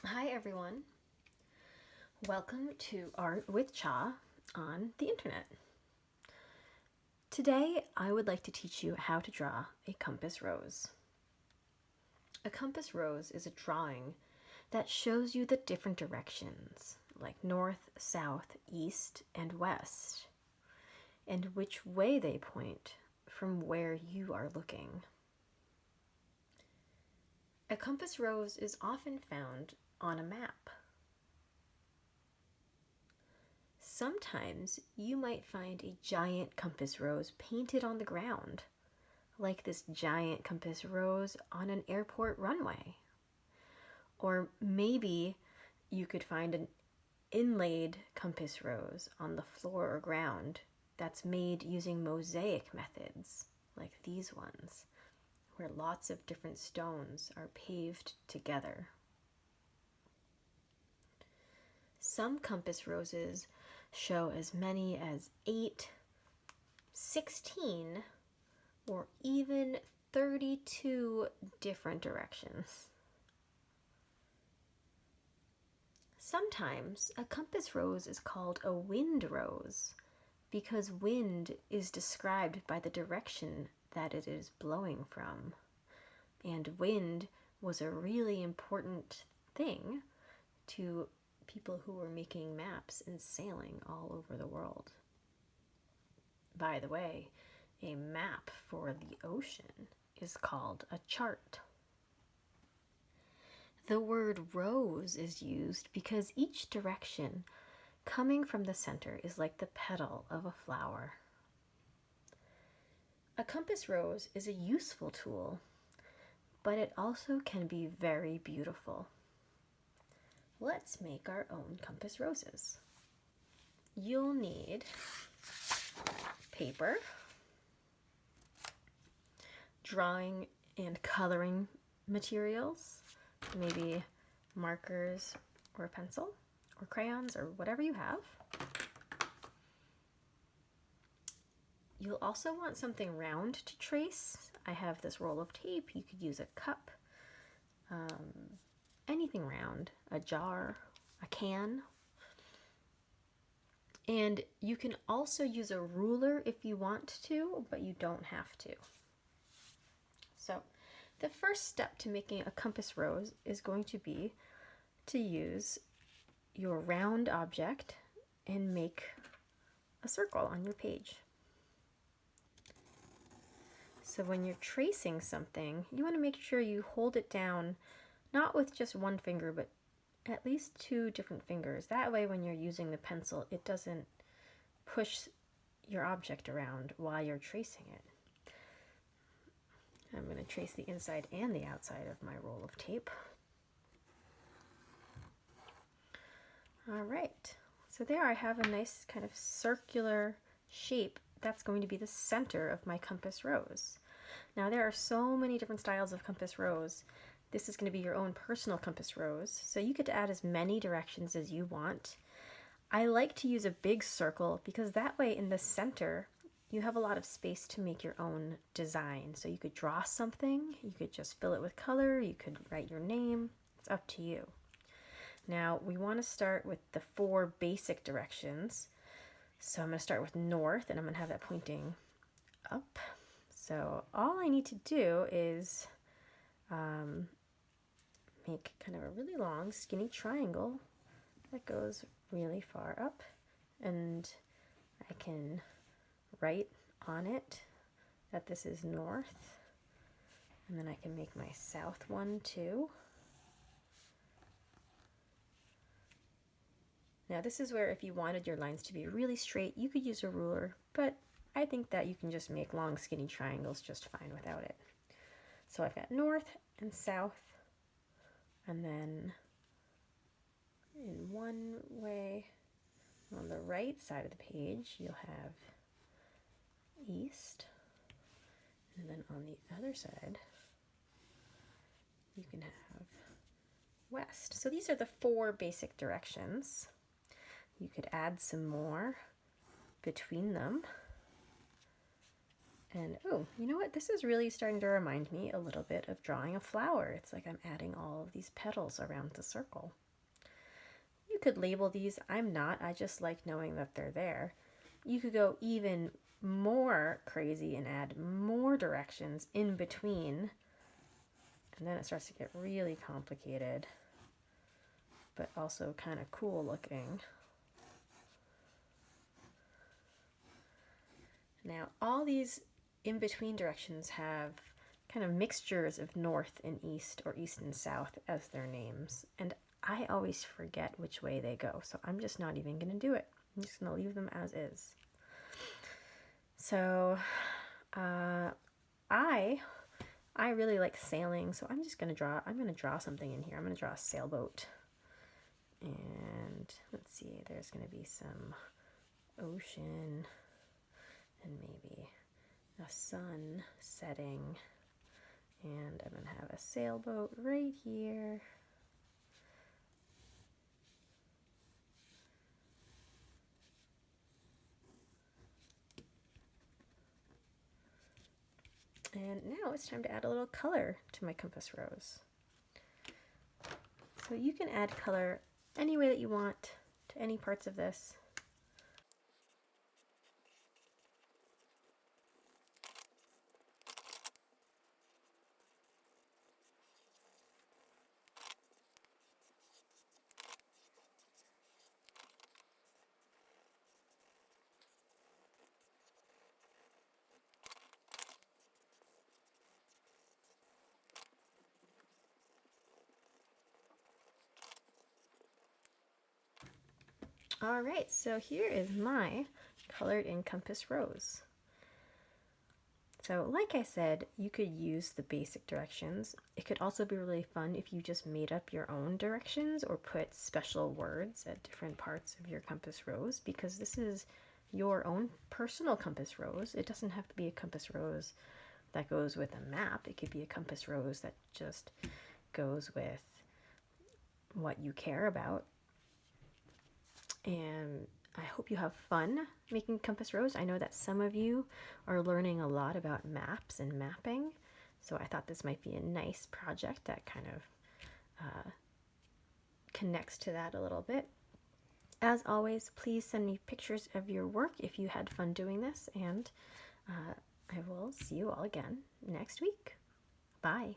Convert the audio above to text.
Hi everyone. Welcome to Art with Cha on the internet. Today I would like to teach you how to draw a compass rose. A compass rose is a drawing that shows you the different directions, like north, south, east, and west, and which way they point from where you are looking. A compass rose is often found on a map. Sometimes you might find a giant compass rose painted on the ground, like this giant compass rose on an airport runway. Or maybe you could find an inlaid compass rose on the floor or ground that's made using mosaic methods, like these ones, where lots of different stones are paved together. Some compass roses show as many as 8, 16, or even 32 different directions. Sometimes a compass rose is called a wind rose because wind is described by the direction that it is blowing from. And wind was a really important thing to people who were making maps and sailing all over the world. By the way, a map for the ocean is called a chart. The word rose is used because each direction coming from the center is like the petal of a flower. A compass rose is a useful tool, but it also can be very beautiful. Let's make our own compass roses. You'll need paper, drawing and coloring materials, maybe markers or a pencil or crayons or whatever you have. You'll also want something round to trace. I have this roll of tape. You could use a cup, anything round, a jar, a can. And you can also use a ruler if you want to, but you don't have to. So the first step to making a compass rose is going to be to use your round object and make a circle on your page. So when you're tracing something, you want to make sure you hold it down, not with just one finger, but at least 2 different fingers. That way when you're using the pencil, it doesn't push your object around while you're tracing it. I'm going to trace the inside and the outside of my roll of tape. All right, so there I have a nice kind of circular shape that's going to be the center of my compass rose. Now there are so many different styles of compass rose. This is going to be your own personal compass rose, so you get to add as many directions as you want. I like to use a big circle because that way in the center you have a lot of space to make your own design. So you could draw something, you could just fill it with color, you could write your name. It's up to you. Now we want to start with the 4 basic directions. So I'm going to start with north and I'm going to have that pointing up. So all I need to do is make kind of a really long skinny triangle that goes really far up, and I can write on it that this is north, and then I can make my south one too. Now this is where if you wanted your lines to be really straight, you could use a ruler, but I think that you can just make long skinny triangles just fine without it. So I've got north and south, and then in one way on the right side of the page you'll have east, and then on the other side you can have west. So these are the 4 basic directions. You could add some more between them, And oh, you know what? This is really starting to remind me a little bit of drawing a flower. It's like I'm adding all of these petals around the circle. You could label these. I'm not. I just like knowing that they're there. You could go even more crazy and add more directions in between. And then it starts to get really complicated, but also kind of cool looking. Now, all these in-between directions have kind of mixtures of north and east or east and south as their names. And I always forget which way they go, so I'm just not even going to do it. I'm just going to leave them as is. So I really like sailing, so I'm going to draw something in here. I'm going to draw a sailboat. And let's see, there's going to be some ocean and maybe a sun setting. And I'm going to have a sailboat right here. And now it's time to add a little color to my compass rose. So you can add color any way that you want to any parts of this. All right, so here is my colored in compass rose. So like I said, you could use the basic directions. It could also be really fun if you just made up your own directions or put special words at different parts of your compass rose, because this is your own personal compass rose. It doesn't have to be a compass rose that goes with a map. It could be a compass rose that just goes with what you care about. And I hope you have fun making compass rose. I know that some of you are learning a lot about maps and mapping, so I thought this might be a nice project that kind of connects to that a little bit. As always, please send me pictures of your work if you had fun doing this, and I will see you all again next week. Bye.